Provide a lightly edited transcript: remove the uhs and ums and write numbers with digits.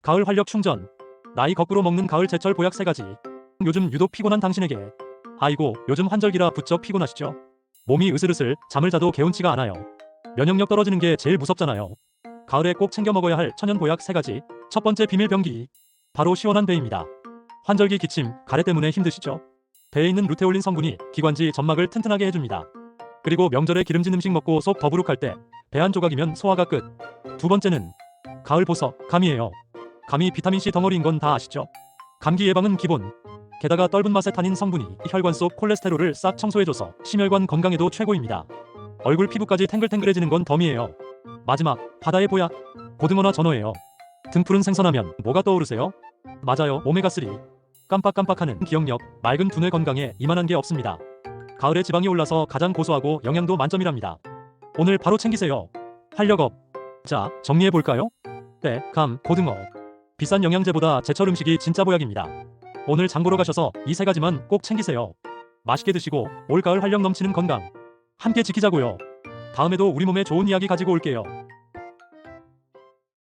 가을 활력 충전. 나이 거꾸로 먹는 가을 제철 보약 3가지. 요즘 유독 피곤한 당신에게. 아이고, 요즘 환절기라 부쩍 피곤하시죠? 몸이 으슬으슬, 잠을 자도 개운치가 않아요. 면역력 떨어지는 게 제일 무섭잖아요. 가을에 꼭 챙겨 먹어야 할 천연 보약 3가지. 첫 번째 비밀 병기. 바로 시원한 배입니다. 환절기 기침, 가래 때문에 힘드시죠? 배에 있는 루테올린 성분이 기관지 점막을 튼튼하게 해줍니다. 그리고 명절에 기름진 음식 먹고 속 더부룩할 때 배 한 조각이면 소화가 끝. 두 번째는 가을 보석, 감이에요. 감이 비타민C 덩어리인 건 다 아시죠? 감기 예방은 기본. 게다가 떫은 맛의 타닌 성분이 혈관 속 콜레스테롤을 싹 청소해줘서 심혈관 건강에도 최고입니다. 얼굴 피부까지 탱글탱글해지는 건 덤이에요. 마지막, 바다의 보약. 고등어나 전어예요. 등푸른 생선하면 뭐가 떠오르세요? 맞아요, 오메가3. 깜빡깜빡하는 기억력, 맑은 두뇌 건강에 이만한 게 없습니다. 가을에 지방이 올라서 가장 고소하고 영양도 만점이랍니다. 오늘 바로 챙기세요. 활력업. 자, 정리해볼까요? 배, 감, 고등어. 비싼 영양제보다 제철 음식이 진짜 보약입니다. 오늘 장 보러 가셔서 이 3가지만 꼭 챙기세요. 맛있게 드시고 올가을 활력 넘치는 건강 함께 지키자고요. 다음에도 우리 몸에 좋은 이야기 가지고 올게요.